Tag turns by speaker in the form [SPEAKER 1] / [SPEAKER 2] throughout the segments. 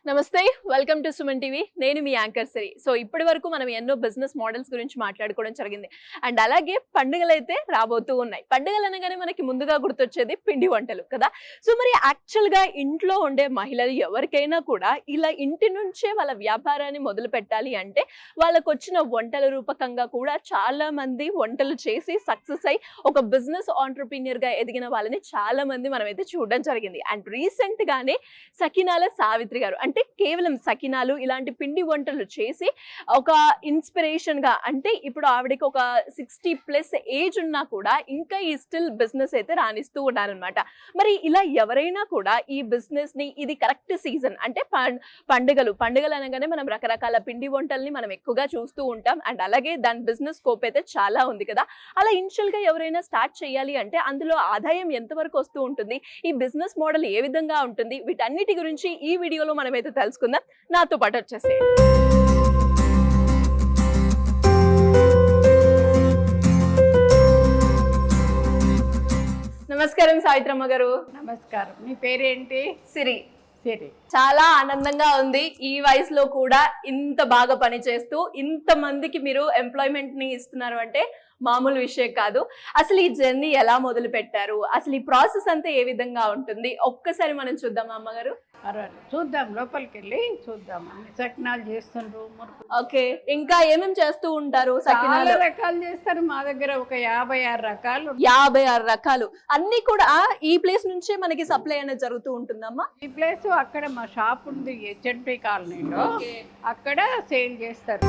[SPEAKER 1] నమస్తే welcome to Suman TV నేను మీ anchor సిరి. So ఇప్పటి వరకు మనం ఎన్నో బిజినెస్ మోడల్స్ గురించి మాట్లాడుకోవడం జరిగింది. అండ్ అలాగే పండుగలు అయితే రాబోతూ ఉన్నాయి. పండుగలు అనగానే మనకి ముందుగా గుర్తొచ్చేది పిండి వంటలు కదా. సో మరి యాక్చువల్ గా ఇంట్లో ఉండే మహిళలు ఎవరికైనా కూడా ఇలా ఇంటి నుంచే వాళ్ళ వ్యాపారాన్ని మొదలు పెట్టాలి అంటే వాళ్ళకు వచ్చిన వంటల రూపకంగా కూడా చాలా మంది వంటలు చేసి సక్సెస్ అయి ఒక బిజినెస్ ఆంటర్‌ప్రెన్యూర్ గా ఎదిగిన వాళ్ళని చాలా మంది మనమైతే చూడడం జరిగింది. అండ్ రీసెంట్ గానే సకినాల సావిత్రి గారు అంటే కేవలం సకినాలు ఇలాంటి పిండి వంటలు చేసి ఒక ఇన్స్పిరేషన్ గా, అంటే ఇప్పుడు ఆవిడకి ఒక 60+ ఏజ్ ఉన్నా కూడా ఇంకా ఈ స్టిల్ బిజినెస్ అయితే రాణిస్తూ ఉన్నారనమాట. మరి ఇలా ఎవరైనా కూడా ఈ బిజినెస్ ని, ఇది కరెక్ట్ సీజన్ అంటే పండుగలు అనగానే మనం రకరకాల పిండి వంటల్ని మనం ఎక్కువగా చూస్తూ ఉంటాం. అండ్ అలాగే దాని బిజినెస్ స్కోప్ అయితే చాలా ఉంది కదా. అలా ఇనిషియల్ గా ఎవరైనా స్టార్ట్ చేయాలి అంటే అందులో ఆదాయం ఎంతవరకు వస్తూ ఉంటుంది, ఈ బిజినెస్ మోడల్ ఏ విధంగా ఉంటుంది, వీటన్నిటి గురించి ఈ వీడియోలో మనమైతే తెలుసుకుందాం. నాతో పాటు వచ్చేసి నమస్కారం సావిత్రమ్మ గారు.
[SPEAKER 2] నమస్కారం. మీ పేరేంటి?
[SPEAKER 1] సిరి.
[SPEAKER 2] సిరి.
[SPEAKER 1] చాలా ఆనందంగా ఉంది ఈ వయసులో కూడా ఇంత బాగా పని చేస్తూ ఇంత మందికి మీరు ఎంప్లాయ్మెంట్ ని ఇస్తున్నారు అంటే మామూలు విషయం కాదు. అసలు ఈ జర్నీ ఎలా మొదలు పెట్టారు, అసలు ఈ ప్రాసెస్ అంతా ఏ విధంగా ఉంటుంది, ఒక్కసారి మనం చూద్దామా అమ్మగారు?
[SPEAKER 2] చూద్దాం, లోపలికి వెళ్ళి చూద్దాం. అన్ని సకినాలు చేస్తుండ్రు, మురుకులు.
[SPEAKER 1] ఓకే, ఇంకా ఏమేమి చేస్తూ ఉంటారు?
[SPEAKER 2] చాలా రకాలు చేస్తారు మా దగ్గర, ఒక 56 రకాలు.
[SPEAKER 1] 56 రకాలు అన్ని కూడా ఈ ప్లేస్ నుంచే మనకి సప్లై అనేది జరుగుతూ ఉంటుందమ్మా?
[SPEAKER 2] ఈ ప్లేస్ అక్కడ మా షాప్ ఉంది హెచ్ఎన్పి కాలనీలో, అక్కడ సేల్ చేస్తారు.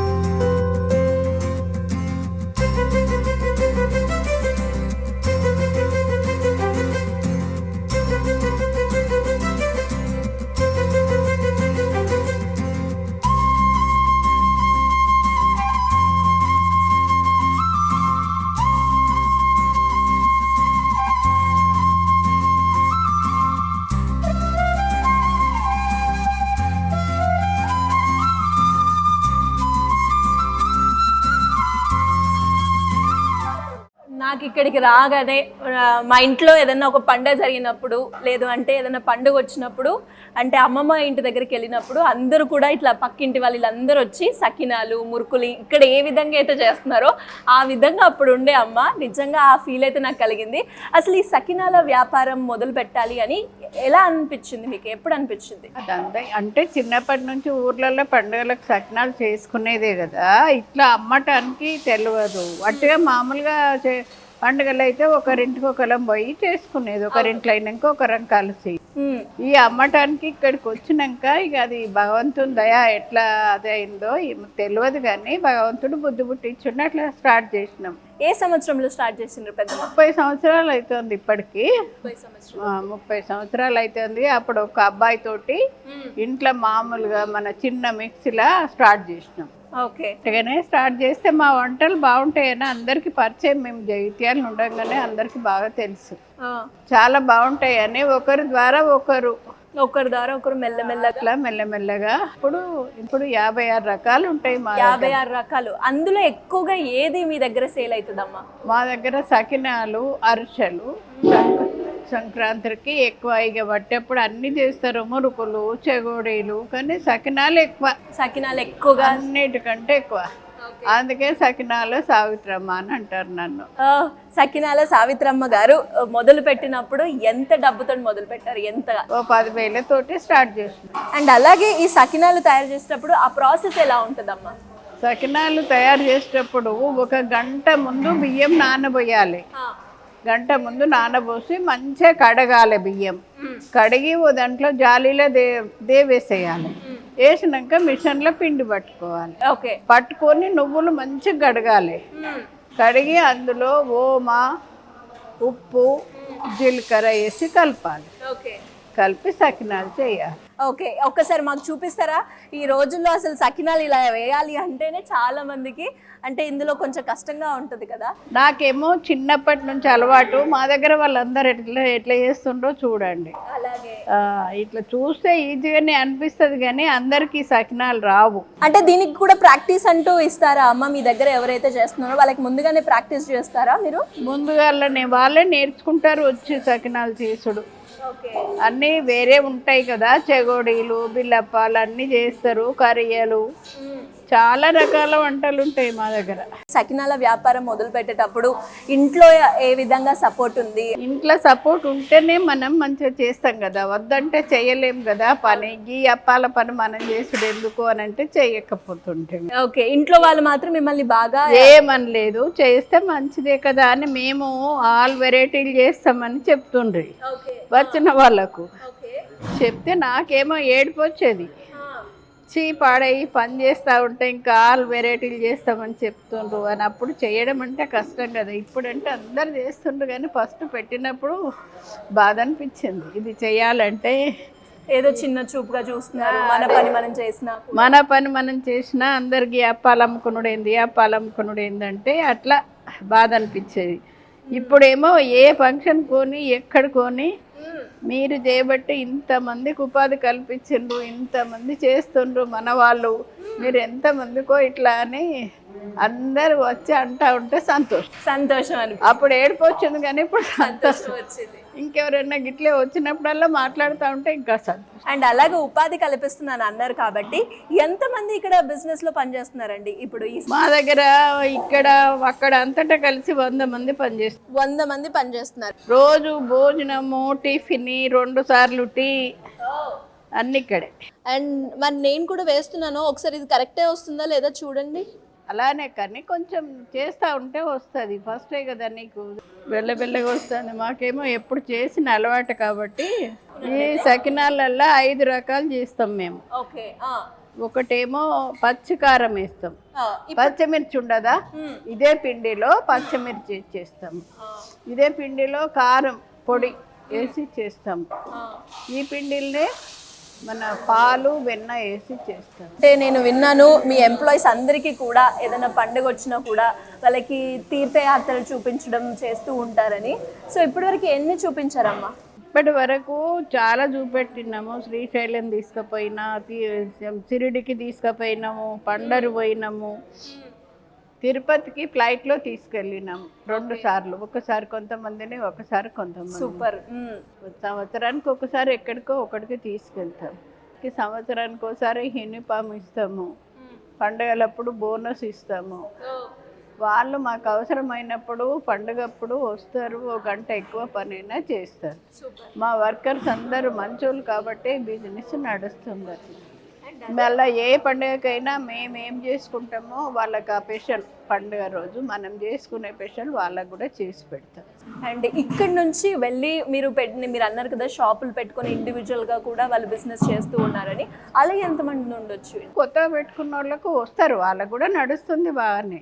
[SPEAKER 1] నాకు ఇక్కడికి రాగానే మా ఇంట్లో ఏదైనా ఒక పండుగ జరిగినప్పుడు, లేదు అంటే ఏదైనా పండుగ వచ్చినప్పుడు, అంటే అమ్మమ్మ ఇంటి దగ్గరికి వెళ్ళినప్పుడు అందరూ కూడా ఇట్లా పక్కింటి వాళ్ళందరూ వచ్చి సకినాలు, మురుకులు ఇక్కడ ఏ విధంగా అయితే చేస్తున్నారో ఆ విధంగా అప్పుడు ఉండే అమ్మ. నిజంగా ఆ ఫీల్ అయితే నాకు కలిగింది. అసలు ఈ సకినాల వ్యాపారం మొదలు పెట్టాలి అని ఎలా అనిపించింది మీకు? ఎప్పుడు అనిపించింది?
[SPEAKER 2] అదంతా అంటే చిన్నప్పటి నుంచి ఊర్లలో పండుగలకు సకినాలు చేసుకునేదే కదా, ఇట్లా అమ్మటానికి తెలియదు. అట్టుగా మామూలుగా పండుగలు అయితే ఒకరింటికి ఒకరం పోయి చేసుకునేది, ఒకరింట్లో అయినాక ఒకరం కలిసి. ఈ అమ్మటానికి ఇక్కడికి వచ్చినాక ఇక అది భగవంతుని దయ ఎట్లా అది అయిందో తెలియదు, కానీ భగవంతుడు బుద్ధి పుట్టించుండి అట్లా స్టార్ట్ చేసినాం.
[SPEAKER 1] ఏ సంవత్సరంలో స్టార్ట్ చేసిండ్రు? పెద్ద
[SPEAKER 2] 30 సంవత్సరాలు అవుతుంది ఇప్పటికి. 30 సంవత్సరాలు అవుతుంది. అప్పుడు ఒక అబ్బాయి తోటి ఇంట్లో మామూలుగా మన చిన్న మిక్సీలా స్టార్ట్ చేసినాం. అట్టుగానే స్టార్ట్ చేస్తే మా వంటలు బాగుంటాయని అందరికి పరిచయం. మేము జగిత్యాలు ఉండగానే అందరికి బాగా తెలుసు, చాలా బాగుంటాయని ఒకరి ద్వారా ఒకరు మెల్లమెల్లగా ఇప్పుడు 56 రకాలు ఉంటాయి. మా
[SPEAKER 1] 56 రకాలు. అందులో ఎక్కువగా ఏది మీ దగ్గర సేల్ అవుతుందమ్మా?
[SPEAKER 2] మా దగ్గర సకినాలు, అరిసెలు సంక్రాంతికి ఎక్కువ. ఇక పట్టేప్పుడు అన్ని చేస్తారు, మురుకులు, చెగోడీలు, కానీ సకినాలు ఎక్కువగా అన్నిటికంటే ఎక్కువ. అందుకే సకినాల సావిత్రమ్మ అని అంటారు నన్ను.
[SPEAKER 1] సకినాల సావిత్రమ్మ గారు మొదలు పెట్టినప్పుడు ఎంత డబ్బుతో మొదలు పెట్టారు? ఎంతగా?
[SPEAKER 2] 10,000 తోటి స్టార్ట్ చేసినాం.
[SPEAKER 1] అండ్ అలాగే ఈ సకినాలు తయారు చేసేటప్పుడు ఆ ప్రాసెస్ ఎలా ఉంటుందమ్మా?
[SPEAKER 2] సకినాలు తయారు చేసేటప్పుడు 1 గంట ముందు బియ్యం నానబోయాలి. గంట ముందు నానబోసి మంచిగా కడగాలి. బియ్యం కడిగి దాంట్లో జాలీలో దేవేసేయాలి. వేసినాక మిషన్లో పిండి పట్టుకోవాలి. పట్టుకొని నువ్వులు మంచిగా కడగాలి. కడిగి అందులో ఓమ, ఉప్పు, జీలకర్ర వేసి కలపాలి. కలిపి సకినాలు చేయాలి.
[SPEAKER 1] ఓకే, ఒక్కసారి మాకు చూపిస్తారా? ఈ రోజుల్లో అసలు సకినాలు ఇలా వేయాలి అంటేనే చాలా మందికి అంటే ఇందులో కొంచెం కష్టంగా ఉంటుంది కదా.
[SPEAKER 2] నాకేమో చిన్నప్పటి నుంచి అలవాటు. మా దగ్గర వాళ్ళందరూ ఎట్లా చేస్తుండ్రో చూడండి.
[SPEAKER 1] అలాగే
[SPEAKER 2] ఇట్లా చూస్తే ఈజీగానే అనిపిస్తుంది, కానీ అందరికి సకినాలు రావు.
[SPEAKER 1] అంటే దీనికి కూడా ప్రాక్టీస్ అంటూ ఇస్తారా అమ్మ? మీ దగ్గర ఎవరైతే చేస్తున్నారో వాళ్ళకి ముందుగానే ప్రాక్టీస్ చేస్తారా మీరు?
[SPEAKER 2] ముందుగానే వాళ్ళే నేర్చుకుంటారు వచ్చి సకినాలు చేసుడు. అన్నీ వేరే ఉంటాయి కదా, చెగోడీలు, బిల్లప్పాలు అన్నీ చేస్తారు, కరియలు, చాలా రకాల వంటలు ఉంటాయి మా దగ్గర.
[SPEAKER 1] సకినాల వ్యాపారం మొదలు పెట్టేటప్పుడు ఇంట్లో ఏ విధంగా సపోర్ట్ ఉంది?
[SPEAKER 2] ఇంట్లో సపోర్ట్ ఉంటేనే మనం మంచిగా చేస్తాం కదా, వద్దంటే చేయలేం కదా పని. ఈ అప్పాల పని మనం చేసుడు ఎందుకు అని అంటే చేయకపోతుంటే.
[SPEAKER 1] ఓకే, ఇంట్లో వాళ్ళు మాత్రం మిమ్మల్ని బాగా
[SPEAKER 2] ఏమనలేదు, చేస్తే మంచిదే కదా అని మేము ఆల్ వెరైటీలు చేస్తామని చెప్తుండ్రి వచ్చిన వాళ్ళకు. చెప్తే నాకేమో ఏడుపు వచ్చేది, పాడయి పని చేస్తూ ఉంటే ఇంకా ఆల్ వెరైటీలు చేస్తామని చెప్తుండ్రు అని. అప్పుడు చేయడం అంటే కష్టం కదా, ఇప్పుడంటే అందరు చేస్తుండ్రు కానీ ఫస్ట్ పెట్టినప్పుడు బాధ అనిపించింది. ఇది చేయాలంటే
[SPEAKER 1] ఏదో చిన్న చూపుగా చూస్తున్నారు, మన పని మనం చేసినా అందరికి అప్పాలు అమ్ముకునుడు ఏందంటే అట్లా బాధ అనిపించేది. ఇప్పుడేమో ఏ ఫంక్షన్ కొని ఎక్కడ కొని మీరు చేయబట్టి ఇంతమందికి ఉపాధి కల్పించిండ్రు, ఇంతమంది చేస్తుండ్రు మన వాళ్ళు, మీరు ఎంతమందికో ఇట్లా అని అందరు వచ్చి అంటా ఉంటే సంతోషం అని. అప్పుడు ఏడుపు వచ్చింది కానీ ఇప్పుడు సంతోషం వచ్చింది. ఇంకెవరైనా గిట్లే వచ్చినప్పుడల్లా మాట్లాడుతూ ఉంటే ఇంకా సంతోషం. అండ్ అలాగే ఉపాధి కల్పిస్తున్నాను అన్నారు కాబట్టి ఎంతమంది ఇక్కడ బిజినెస్ లో పనిచేస్తున్నారండి ఇప్పుడు?
[SPEAKER 2] మా దగ్గర ఇక్కడ అక్కడ అంతటా కలిసి 100 మంది పనిచేస్తారు.
[SPEAKER 1] 100 మంది పనిచేస్తున్నారు.
[SPEAKER 2] రోజు భోజనము, టిఫిన్, 2 సార్లు టీ, అన్ని ఇక్కడే.
[SPEAKER 1] అండ్ మరి నేను కూడా వేస్తున్నాను, ఒకసారి ఇది కరెక్టే వస్తుందా లేదా చూడండి.
[SPEAKER 2] అలానే కానీ కొంచెం చేస్తూ ఉంటే వస్తుంది, ఫస్టే కదా నీకు బెల్లగా వస్తుంది. మాకేమో ఎప్పుడు చేసిన అలవాటు కాబట్టి ఈ సకినాలల్లో 5 రకాలు చేస్తాం మేము. ఒకటేమో పచ్చికారం వేస్తాం, పచ్చిమిర్చి ఉండదా, ఇదే పిండిలో పచ్చిమిర్చి చేస్తాం, ఇదే పిండిలో కారం పొడి వేసి చేస్తాం, ఈ పిండిల్నే మన పాలు వెన్న వేసి చేస్తాం.
[SPEAKER 1] అంటే నేను విన్నాను మీ ఎంప్లాయీస్ అందరికీ కూడా ఏదైనా పండుగ వచ్చినా కూడా వాళ్ళకి తీర్థయాత్రలు చూపించడం చేస్తూ ఉంటారని. సో ఇప్పటి వరకు ఎన్ని చూపించారమ్మా?
[SPEAKER 2] ఇప్పటి వరకు చాలా చూపెట్టినాము. శ్రీశైలం తీసుకుపోయినా, సిరిడికి తీసుకుపోయినాము, పండరు పోయినాము, తిరుపతికి ఫ్లైట్లో తీసుకెళ్ళినాము 2 సార్లు. ఒకసారి కొంతమందిని, ఒకసారి కొంతమంది.
[SPEAKER 1] సూపర్.
[SPEAKER 2] సంవత్సరానికి ఒకసారి ఎక్కడికో ఒకటికి తీసుకెళ్తాం. సంవత్సరానికి ఒకసారి యూనిఫామ్ ఇస్తాము, పండుగలప్పుడు బోనస్ ఇస్తాము. వాళ్ళు మాకు అవసరమైనప్పుడు పండుగప్పుడు వస్తారు, 1 గంట ఎక్కువ పనైనా చేస్తారు. మా వర్కర్స్ అందరూ మంచోళ్ళు కాబట్టి బిజినెస్ నడుస్తుంది. మళ్ళీ ఏ పండుగకైనా మేమేం చేసుకుంటామో వాళ్ళకి ఆ స్పెషల్ పండుగ రోజు మనం చేసుకునే స్పెషల్ వాళ్ళకు కూడా చేసి పెడతాం.
[SPEAKER 1] అండ్ ఇక్కడ నుంచి వెళ్ళి మీరు అన్నారు కదా షాపులు పెట్టుకొని ఇండివిజువల్గా కూడా వాళ్ళు బిజినెస్ చేస్తూ ఉన్నారని, అలా ఎంతమంది ఉండొచ్చు?
[SPEAKER 2] కొత్తగా పెట్టుకున్న వాళ్ళకు వస్తారు, వాళ్ళకు కూడా నడుస్తుంది బాగానే.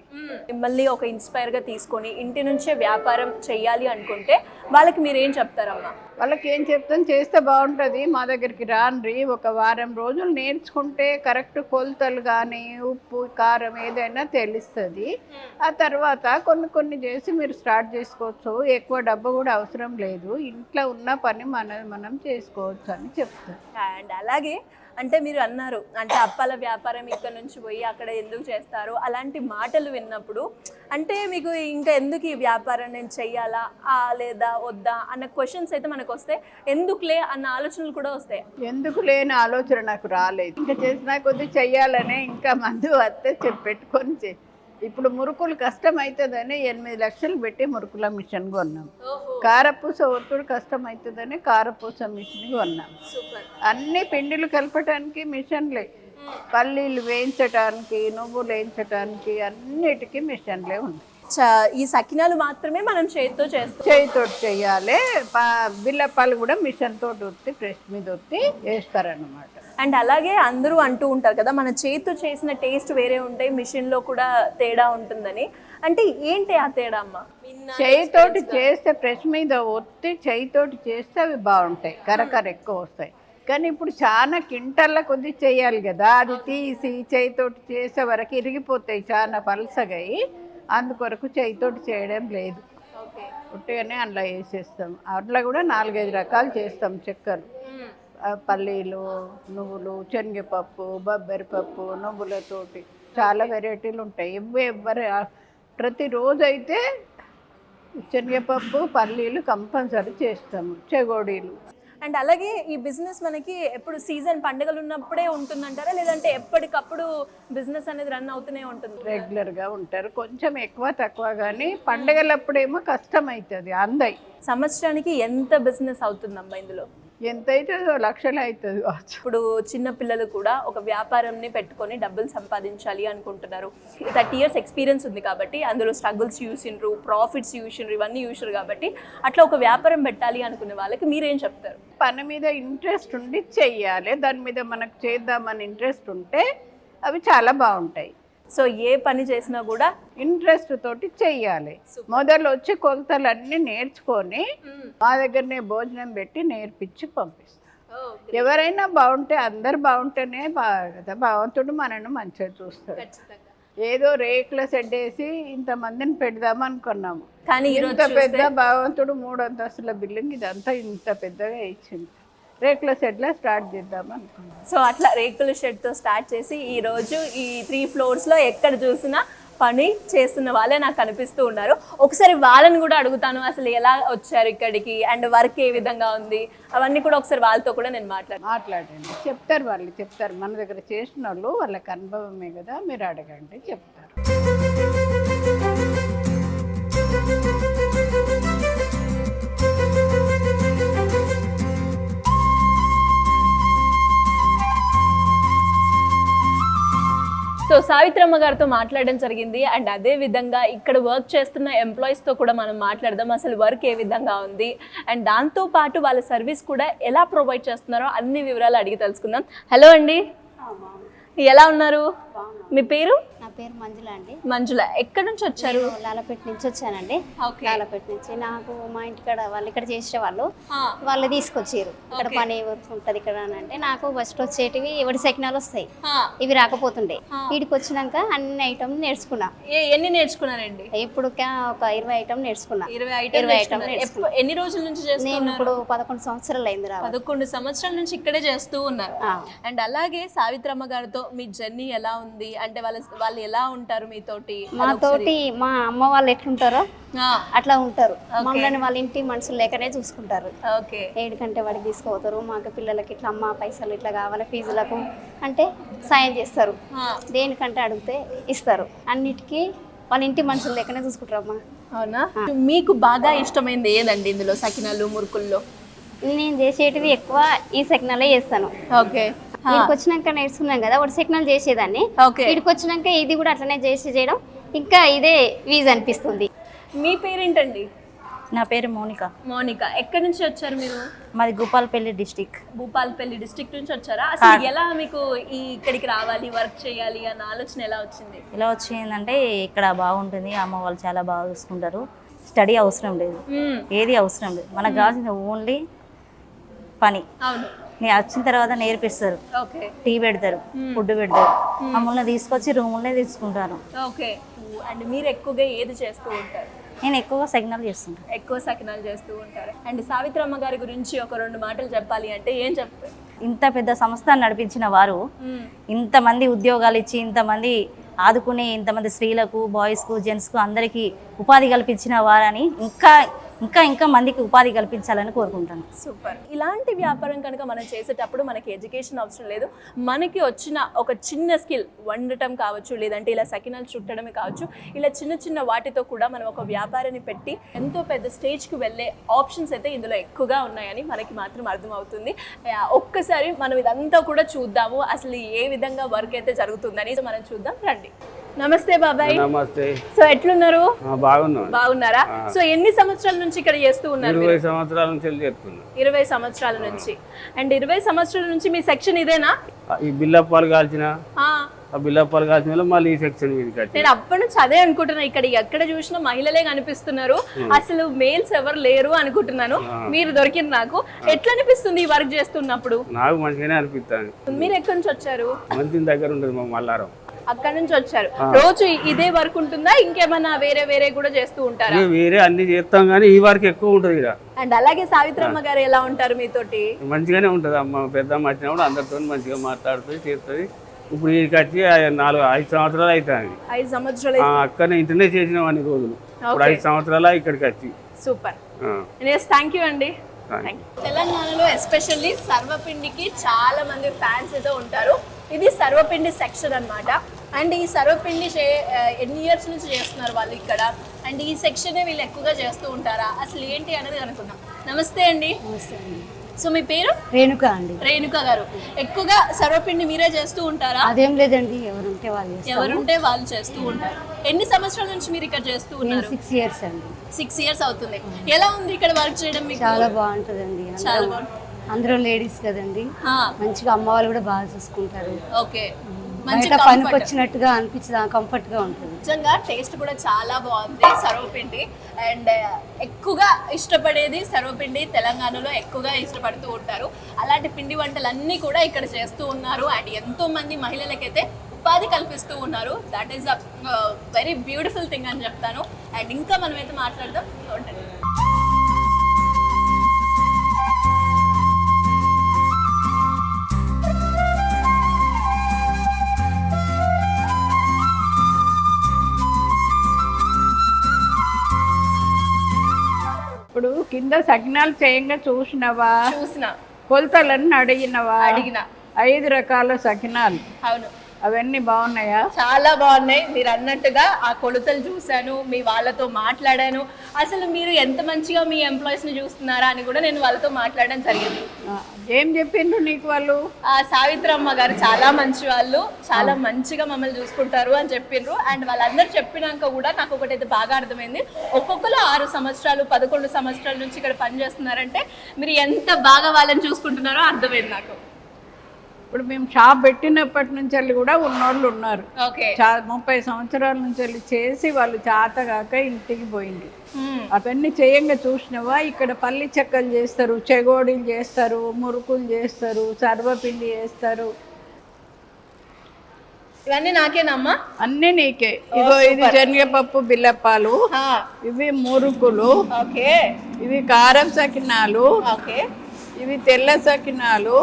[SPEAKER 1] మిమ్మల్ని ఒక ఇన్స్పైర్గా తీసుకొని ఇంటి నుంచే వ్యాపారం చెయ్యాలి అనుకుంటే వాళ్ళకి మీరు ఏం చెప్తారమ్మా?
[SPEAKER 2] వాళ్ళకి ఏం చెప్తాం, చేస్తే బాగుంటుంది, మా దగ్గరికి రాండ్రి, 1 వారం రోజులు నేర్చుకుంటే కరెక్ట్ కొలతలు కానీ ఉప్పు కారం ఏదైనా తెలుస్తుంది. ఆ తర్వాత కొన్ని చేసి మీరు స్టార్ట్ చేసుకోవచ్చు, ఎక్కువ డబ్బు కూడా అవసరం లేదు, ఇంట్లో ఉన్న పని మనం చేసుకోవచ్చు అని చెప్తాను.
[SPEAKER 1] అండ్ అలాగే అంటే మీరు అన్నారు అంటే అప్పాల వ్యాపారం ఇక్కడ నుంచి పోయి అక్కడ ఎందుకు చేస్తారు అలాంటి మాటలు విన్నప్పుడు అంటే మీకు ఇంకా ఎందుకు ఈ వ్యాపారం నేను చెయ్యాలా లేదా వద్దా అన్న క్వశ్చన్స్ అయితే మనకు వస్తాయి, ఎందుకులే అన్న ఆలోచనలు కూడా వస్తాయి.
[SPEAKER 2] ఎందుకు లేని ఆలోచన నాకు రాలేదు, ఇంకా చేసినా కొద్ది చెయ్యాలనే, ఇంకా మందు వస్తే పెట్టుకొని ఇప్పుడు మురుకులు కష్టం అవుతుందని 8 లక్షలు పెట్టి మురుకుల మిషన్ కొన్నాం. కారపూస ఒత్తుడు కష్టం అవుతుందని కారపూస మిషన్ కొన్నాం. అన్ని పిండిలు కలపటానికి మిషన్లే, పల్లీలు వేయించడానికి, నువ్వులు వేయించడానికి అన్నిటికీ మిషన్లే ఉన్నాయి.
[SPEAKER 1] ఈ సకినాలు మాత్రమే మనం చేతితో
[SPEAKER 2] చేయాలి. బిల్లప్పాలు కూడా మిషన్ తోటి ఒత్తి ప్రెస్ మీద ఒత్తి వేస్తారన్నమాట.
[SPEAKER 1] అండ్ అలాగే అందరూ అంటూ ఉంటారు కదా మన చేతితో చేసిన టేస్ట్ వేరే ఉంటాయి, మిషన్లో కూడా తేడా ఉంటుందని. అంటే ఏంటి ఆ తేడా అమ్మా?
[SPEAKER 2] చేయితోటి చేస్తే ప్రెస్ మీద ఒత్తి చేయితోటి చేస్తే అవి బాగుంటాయి, కరకర ఎక్కువ వస్తాయి. కానీ ఇప్పుడు చాలా కింటల్ల కొద్ది చేయాలి కదా, అది తీసి చేయితోటి చేసే వరకు ఇరిగిపోతాయి, చాలా పలసగాయి. అందుకొరకు చేయితోటి చేయడం లేదు, ఉట్టిగానే అందులో వేసేస్తాం. అట్లా కూడా 4-5 రకాలు చేస్తాం. చక్కెర, పల్లీలు, నువ్వులు, శనగపప్పు, బొబ్బరిపప్పు, నువ్వులతోటి చాలా వెరైటీలు ఉంటాయి. ప్రతిరోజు అయితే శనగపప్పు, పల్లీలు కంపల్సరీ చేస్తాము, చెగోడీలు.
[SPEAKER 1] అండ్ అలాగే ఈ బిజినెస్ మనకి ఎప్పుడు సీజన్ పండుగలు ఉన్నప్పుడే ఉంటుందంటారా, లేదంటే ఎప్పటికప్పుడు బిజినెస్ అనేది రన్ అవుతూనే ఉంటుంది?
[SPEAKER 2] రెగ్యులర్గా ఉంటారు, కొంచెం ఎక్కువ తక్కువ, కానీ పండగలప్పుడేమో కష్టం అవుతుంది. అందయి
[SPEAKER 1] సంవత్సరానికి ఎంత బిజినెస్ అవుతుందమ్మా ఇందులో?
[SPEAKER 2] ఎంత అవుతుందో లక్షలు అవుతుంది కావచ్చు.
[SPEAKER 1] ఇప్పుడు చిన్న పిల్లలు కూడా ఒక వ్యాపారంని పెట్టుకొని డబ్బులు సంపాదించాలి అనుకుంటున్నారు. 30 years ఎక్స్పీరియన్స్ ఉంది కాబట్టి అందులో స్ట్రగుల్స్ చూసిండ్రు, ప్రాఫిట్స్ చూసిండ్రు, ఇవన్నీ చూసారు కాబట్టి అట్లా ఒక వ్యాపారం పెట్టాలి అనుకునే వాళ్ళకి మీరేం చెప్తారు?
[SPEAKER 2] పని మీద ఇంట్రెస్ట్ ఉండి చెయ్యాలి, దాని మీద మనకు చేద్దామని ఇంట్రెస్ట్ ఉంటే అవి చాలా బాగుంటాయి.
[SPEAKER 1] సో ఏ పని చేసినా కూడా
[SPEAKER 2] ఇంట్రెస్ట్ తోటి చెయ్యాలి. మొదలు వచ్చి కొలతలన్నీ నేర్చుకొని మా దగ్గరనే భోజనం పెట్టి నేర్పించి పంపిస్తాం. ఎవరైనా బాగుంటే, అందరు బాగుంటేనే కదా భగవంతుడు మనను మంచిగా చూస్తాడు. ఏదో రేకుల షెడ్ వేసి ఇంతమందిని పెడదాం అనుకున్నాము,
[SPEAKER 1] కానీ
[SPEAKER 2] ఇంత పెద్ద భగవంతుడు 3 అంతస్తుల బిల్డింగ్ ఇదంతా ఇంత పెద్దగా ఇచ్చింది. రేకుల షెడ్లో స్టార్ట్ చేద్దాం అనుకున్నాం.
[SPEAKER 1] సో అట్లా రేకుల షెడ్తో స్టార్ట్ చేసి ఈ రోజు ఈ 3 floors ఎక్కడ చూసినా పని చేస్తున్న వాళ్ళే నాకు కనిపిస్తూ ఉన్నారు. ఒకసారి వాళ్ళని కూడా అడుగుతాను, అసలు ఎలా వచ్చారు ఇక్కడికి అండ్ వర్క్ ఏ విధంగా ఉంది అవన్నీ కూడా ఒకసారి వాళ్ళతో కూడా నేను
[SPEAKER 2] మాట్లాడండి. చెప్తారు, వాళ్ళు చెప్తారు. మన దగ్గర చేసిన వాళ్ళు, వాళ్ళకి అనుభవమే కదా, మీరు అడగండి, చెప్తారు.
[SPEAKER 1] సో సావిత్రమ్మ గారితో మాట్లాడడం జరిగింది. అండ్ అదే విధంగా ఇక్కడ వర్క్ చేస్తున్న ఎంప్లాయీస్తో కూడా మనం మాట్లాడదాం, అసలు వర్క్ ఏ విధంగా ఉంది అండ్ దాంతో పాటు వాళ్ళ సర్వీస్ కూడా ఎలా ప్రొవైడ్ చేస్తున్నారో అన్ని వివరాలు అడిగి తెలుసుకుందాం. హలో అండి, ఎలా ఉన్నారు? మీ పేరు?
[SPEAKER 3] నా పేరు మంజుల అండి.
[SPEAKER 1] మంజుల, ఎక్కడి నుంచి వచ్చారు?
[SPEAKER 3] లాలపేట నుంచి వచ్చానండి. లాలపేట నుంచి. నాకు మా ఇంటికాడ వాళ్ళు ఇక్కడ చేసే వాళ్ళు తీసుకొచ్చారు. ఇక్కడ పని వర్క్ ఉంటుంది ఇక్కడ అని అంటే, నాకు ఫస్ట్ వచ్చేటివి ఎవరి సెకండాలు వస్తాయి, ఇవి రాకపోతుండే. వీడికి వచ్చినాక అన్ని ఐటమ్ నేర్చుకున్నా.
[SPEAKER 1] ఎన్ని నేర్చుకున్నారండి?
[SPEAKER 3] ఇప్పుడు ఒక 20 ఐటమ్ నేర్చుకున్నా.
[SPEAKER 1] 20 ఐటమ్. ఎన్ని రోజుల నుంచి చేస్తున్నారు?
[SPEAKER 3] నేను ఇప్పుడు 11 సంవత్సరాలు అయింది.
[SPEAKER 1] 11 సంవత్సరాల నుంచి ఇక్కడే చేస్తూ ఉన్నారు. అండ్ అలాగే సావిత్రమ్మ గారితో మీ జర్నీ ఎలా ఉంది అంటే వాళ్ళు ఎలా ఉంటారు మీతోటి?
[SPEAKER 3] మాతోటి మా అమ్మ వాళ్ళు ఎట్లుంటారో అట్లా ఉంటారు. మమ్మల్ని వాళ్ళ ఇంటి మనుషులు లేకనే చూసుకుంటారు. 7 గంటల వాడికి తీసుకుపోతారు. మాకు పిల్లలకి ఇట్లా అమ్మ పైసలు ఇట్లా కావాలి ఫీజులకు అంటే సాయం చేస్తారు. దేనికంటే అడిగితే ఇస్తారు. అన్నిటికీ వాళ్ళ ఇంటి మనుషులు లేకనే చూసుకుంటారమ్మా.
[SPEAKER 1] అవునా? మీకు బాగా ఇష్టమైంది ఏదండి ఇందులో, సకినాలు మురుకుల్లో?
[SPEAKER 3] నేను చేసేటివి ఎక్కువ ఈ సెకనాలే చేస్తాను.
[SPEAKER 1] ఓకే.
[SPEAKER 3] వీడికి వచ్చినాక నేర్చుకున్నాం కదా, ఒకటి సెకనాలు చేసేదాన్ని. వీడికి వచ్చినాక ఇది కూడా అట్లనే చేయడం ఇంకా ఇదే వీజ్ అనిపిస్తుంది.
[SPEAKER 1] మీ పేరేంటండి?
[SPEAKER 4] నా పేరు మోనిక.
[SPEAKER 1] మోనిక, ఎక్కడి నుంచి వచ్చారు మీరు?
[SPEAKER 4] మాది భూపాలపల్లి డిస్టిక్.
[SPEAKER 1] భూపాలపల్లి డిస్ట్రిక్ట్ నుంచి వచ్చారా? అసలు ఎలా మీకు ఇక్కడికి రావాలి, వర్క్ చేయాలి అన్న ఆలోచన ఎలా వచ్చింది?
[SPEAKER 4] ఎలా వచ్చిందంటే, ఇక్కడ బాగుంటుంది, అమ్మ వాళ్ళు చాలా బాగా చూసుకుంటారు, స్టడీ అవసరం లేదు, ఏది అవసరం లేదు, మనకు కావాల్సింది ఓన్లీ పని.
[SPEAKER 1] అవును.
[SPEAKER 4] నేను వచ్చిన తర్వాత నేర్పిస్తారు, టీ పెడతారు, ఫుడ్ పెడతారు, మమ్మల్ని తీసుకొచ్చి రూములనే తీసుకుంటాను.
[SPEAKER 1] ఓకే. అండ్ మీరు ఎక్కువగా ఏది చేస్తూ ఉంటారు?
[SPEAKER 4] నేను ఎక్కువగా సకినాలు చేస్తుంటాను.
[SPEAKER 1] ఎక్కువ సకినాలు చేస్తూ ఉంటారు. అండ్ సావిత్రమ్మ గారి గురించి ఒక 2 మాటలు చెప్పాలి అంటే ఏం చెప్తారు?
[SPEAKER 4] ఇంత పెద్ద సంస్థ నడిపించిన వారు, ఇంతమంది ఉద్యోగాలు ఇచ్చి, ఇంతమంది ఆదుకునే, ఇంతమంది స్త్రీలకు, బాయ్స్కు, జెంట్స్కు అందరికీ ఉపాధి కల్పించిన వారని ఇంకా ఇంకా ఇంకా మందికి ఉపాధి కల్పించాలని కోరుకుంటాను.
[SPEAKER 1] సూపర్. ఇలాంటి వ్యాపారం కనుక మనం చేసేటప్పుడు మనకి ఎడ్యుకేషన్ అవసరం లేదు, మనకి వచ్చిన ఒక చిన్న స్కిల్, వండటం కావచ్చు, లేదంటే ఇలా సకినాలు చుట్టడమే కావచ్చు, ఇలా చిన్న చిన్న వాటితో కూడా మనం ఒక వ్యాపారాన్ని పెట్టి ఎంతో పెద్ద స్టేజ్కి వెళ్ళే ఆప్షన్స్ అయితే ఇందులో ఎక్కువగా ఉన్నాయని మనకి మాత్రం అర్థమవుతుంది. ఒక్కసారి మనం ఇదంతా కూడా చూద్దాము, అసలు ఏ విధంగా వర్క్ అయితే జరుగుతుందని మనం చూద్దాం, రండి. నమస్తే బాబాయ్.
[SPEAKER 5] నమస్తే.
[SPEAKER 1] సో ఎట్లున్నారు? బాగున్నారా? సో ఎన్ని సంవత్సరాల నుంచి ఇక్కడ చేస్తూ ఉన్నారు?
[SPEAKER 5] 20 సంవత్సరాల నుంచి చేస్తున్నా.
[SPEAKER 1] 20 సంవత్సరాల నుంచి. అండ్ 20 సంవత్సరాల నుంచి మీ సెక్షన్ ఇదేనా?
[SPEAKER 5] ఈ బిల్లప్పాలు కాల్చిన బిల్లప్పాలు కాల్చిన మళ్ళీ ఈ సెక్షన్
[SPEAKER 1] నేను అప్పటి నుంచి అదే అనుకుంటున్నా, ఇక్కడ ఎక్కడ చూసినా మహిళలే కనిపిస్తున్నారు, అసలు మేల్స్ ఎవరు లేరు అనుకుంటున్నాను. మీరు దొరికింది నాకు. ఎట్లా అనిపిస్తుంది ఈ వర్క్ చేస్తున్నప్పుడు?
[SPEAKER 5] నాకు మంచిగానే అనిపిస్తుంది.
[SPEAKER 1] మీరు ఎక్కడి నుంచి వచ్చారు?
[SPEAKER 5] మంచి దగ్గర ఉంటుంది మా మల్లారం.
[SPEAKER 1] అక్కడ నుంచి వచ్చారు. రోజు ఇదే వర్క్ ఉంటుందా, ఇంకేమన్నా వేరే వేరే కూడా చేస్తూ ఉంటారా?
[SPEAKER 5] వేరే అన్ని చేస్తాం కానీ ఈ వర్క్ ఎక్కువ ఉంటుంది ఇక్కడ.
[SPEAKER 1] అండ్ అలాగే సావిత్రమ్మ గారు ఎలా ఉంటారు మీతోటి?
[SPEAKER 5] మంచిగానే ఉంటుంది. అమ్మ పెద్దమ్మ వచ్చినప్పుడు అందరితో మంచిగా మాట్లాడుతుంది, చేస్తుంది. ఇప్పుడు వీడికి వచ్చి 5 సంవత్సరాలు అవుతుంది.
[SPEAKER 1] 5 సంవత్సరాలు
[SPEAKER 5] అక్కడనే ఇంటర్నే చేసినాం అన్ని రోజులు. ఇప్పుడు 5 సంవత్సరాలు ఇక్కడికి వచ్చి.
[SPEAKER 1] సూపర్. థ్యాంక్ యూ అండి. తెలంగాణలో ఎస్పెషల్లీ సర్వపిండికి చాలా మంది ఫ్యాన్స్ అయితే ఉంటారు. ఇది సర్వపిండి సెక్షన్ అన్నమాట. అండ్ ఈ సర్వపిండి ఎన్ని ఇయర్స్ నుంచి చేస్తున్నారు వాళ్ళు ఇక్కడ, అండ్ ఈ సెక్షన్ వీళ్ళు ఎక్కువగా చేస్తూ ఉంటారా, అసలు ఏంటి అనేది కనుక్కుందాం. నమస్తే అండి. సో మీ పేరు?
[SPEAKER 6] రేణుక అండి.
[SPEAKER 1] రేణుక గారు, ఎక్కువగా సర్వపిండి మీరే చేస్తూ ఉంటారా?
[SPEAKER 6] అదేం లేదండి, ఎవరుంటే
[SPEAKER 1] వాళ్ళు చేస్తూ ఉంటారు. ఎన్ని సంవత్సరాల నుంచి మీరు ఇక్కడ చేస్తూ ఉన్నారు?
[SPEAKER 6] 6 years అండి.
[SPEAKER 1] 6 years అవుతుంది. ఎలా ఉంది ఇక్కడ వర్క్ చేయడం మీకు?
[SPEAKER 6] చాలా బాగుంటదండి.
[SPEAKER 1] చాలా బాగుంటుంది.
[SPEAKER 6] అందరూ లేడీస్ కదండి, మంచిగా అమ్మ వాళ్ళు కూడా బాగా చూసుకుంటారు.
[SPEAKER 1] ఓకే,
[SPEAKER 6] బయట పనికి వచ్చినట్టుగా అనిపించదు, కంఫర్ట్ గా ఉంటుంది.
[SPEAKER 1] నిజంగా టేస్ట్ కూడా చాలా బాగుంది సర్వపిండి. అండ్ ఎక్కువగా ఇష్టపడేది సర్వపిండి, తెలంగాణలో ఎక్కువగా ఇష్టపడుతూ ఉంటారు. అలాంటి పిండి వంటలన్నీ కూడా ఇక్కడ చేస్తూ ఉన్నారు. అండ్ ఎంతో మంది మహిళలకైతే ఉపాధి కల్పిస్తూ ఉన్నారు. That is a very beautiful thing అని చెప్తాను. అండ్ ఇంకా మనమైతే మాట్లాడదాం. ఉంటుంది.
[SPEAKER 2] ఇప్పుడు కింద సకినాలు చేయంగా చూసినవా?
[SPEAKER 1] చూసిన,
[SPEAKER 2] కొలతలన్నీ అడిగినవా?
[SPEAKER 1] అడిగిన.
[SPEAKER 2] 5 రకాల సకినాలు.
[SPEAKER 1] అవును,
[SPEAKER 2] అవన్నీ బాగున్నాయా?
[SPEAKER 1] చాలా బాగున్నాయి. మీరు అన్నట్టుగా ఆ కొలతలు చూశాను, మీ వాళ్ళతో మాట్లాడాను. అసలు మీరు ఎంత మంచిగా మీ ఎంప్లాయీస్ ని చూస్తున్నారా అని కూడా నేను వాళ్ళతో మాట్లాడడం జరిగింది.
[SPEAKER 2] ఏం చెప్పిండ్రు నీకు వాళ్ళు?
[SPEAKER 1] సావిత్రమ్మ గారు చాలా మంచి వాళ్ళు, చాలా మంచిగా మమ్మల్ని చూసుకుంటారు అని చెప్పిండ్రు. అండ్ వాళ్ళందరూ చెప్పినాక కూడా నాకు ఒకటైతే బాగా అర్థమైంది. ఒక్కొక్కరు 6 సంవత్సరాలు 11 సంవత్సరాల నుంచి ఇక్కడ పనిచేస్తున్నారంటే మీరు ఎంత బాగా వాళ్ళని చూసుకుంటున్నారో అర్థమైంది నాకు.
[SPEAKER 2] ఇప్పుడు మేము షాప్ పెట్టినప్పటి నుంచి వెళ్ళి కూడా ఉన్నోళ్ళు ఉన్నారు. 30 సంవత్సరాల నుంచి వెళ్ళి చేసి వాళ్ళు చేతగాక ఇంటికి పోయింది. అవన్నీ చేయంగా చూసినవా? ఇక్కడ పల్లి చెక్కలు చేస్తారు, చెగోడీలు చేస్తారు, మురుకులు చేస్తారు, సర్వపిండి చేస్తారు.
[SPEAKER 1] ఇవన్నీ నాకేనమ్మా?
[SPEAKER 2] అన్నీ నీకే. ఇగో ఇది శనగపప్పు బిల్లప్పాలు, ఇవి మురుకులు, ఇవి కారం సకినాలు, ఇవి తెల్ల సకినాలు,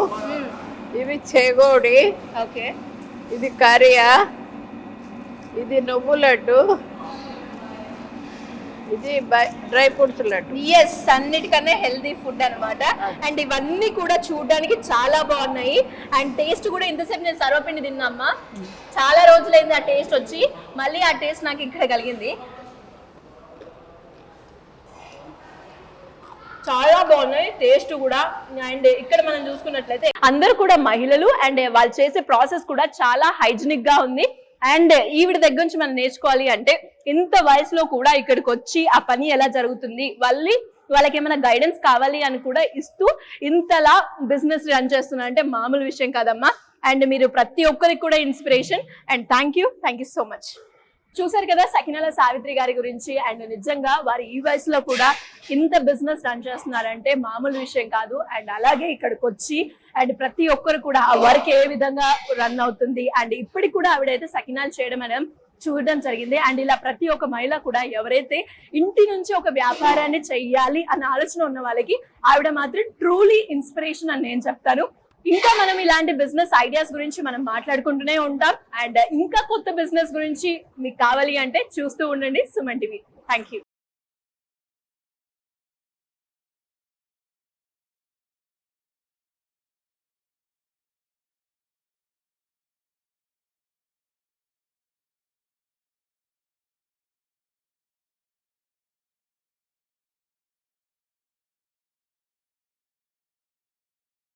[SPEAKER 2] ఇవి చెగోడి, ఇది కరియా, ఇది నువ్వు లడ్డు, ఇది డ్రై ఫ్రూట్స్ లడ్డు.
[SPEAKER 1] ఎస్, అన్నిటికన్నా హెల్దీ ఫుడ్ అన్నమాట. అండ్ ఇవన్నీ కూడా చూడడానికి చాలా బాగున్నాయి. అండ్ టేస్ట్ కూడా ఇంతసేపు నేను సర్వపిండి తిన్నామ్మా, చాలా రోజులైంది ఆ టేస్ట్ వచ్చి, మళ్ళీ ఆ టేస్ట్ నాకు ఇక్కడ కలిగింది. చాలా బాగున్నాయి టేస్ట్ కూడా. అండ్ ఇక్కడ మనం చూసుకున్నట్లయితే అందరు కూడా మహిళలు, అండ్ వాళ్ళు చేసే ప్రాసెస్ కూడా చాలా హైజీనిక్ గా ఉంది. అండ్ ఈవిడ దగ్గర నుంచి మనం నేర్చుకోవాలి అంటే ఇంత వయసులో కూడా ఇక్కడికి వచ్చి ఆ పని ఎలా జరుగుతుంది, వాళ్ళకి ఏమైనా గైడెన్స్ కావాలి అని కూడా ఇస్తూ ఇంతలా బిజినెస్ రన్ చేస్తున్నా అంటే మామూలు విషయం కాదమ్మా. అండ్ మీరు ప్రతి ఒక్కరికి కూడా inspiration. And thank you so much. చూసారు కదా సకినాల సావిత్రి గారి గురించి. అండ్ నిజంగా వారు ఈ వయసులో కూడా ఇంత బిజినెస్ రన్ చేస్తున్నారంటే మామూలు విషయం కాదు. అండ్ అలాగే ఇక్కడికి వచ్చి అండ్ ప్రతి ఒక్కరు కూడా ఆ వర్క్ ఏ విధంగా రన్ అవుతుంది, అండ్ ఇప్పటికి కూడా ఆవిడైతే సకినాలు చేయడం అనేది చూడడం జరిగింది. అండ్ ఇలా ప్రతి ఒక్క మహిళ కూడా ఎవరైతే ఇంటి నుంచి ఒక వ్యాపారాన్ని చెయ్యాలి అన్న ఆలోచన ఉన్న వాళ్ళకి ఆవిడ మాత్రం ట్రూలీ ఇన్స్పిరేషన్ అని నేను చెప్తాను. ఇంకా మనం ఇలాంటి బిజినెస్ ఐడియాస్ గురించి మనం మాట్లాడుకుంటూనే ఉంటాం. అండ్ ఇంకా కొత్త బిజినెస్ గురించి మీకు కావాలి అంటే చూస్తూ ఉండండి సుమన్ టీవీ. Thank you.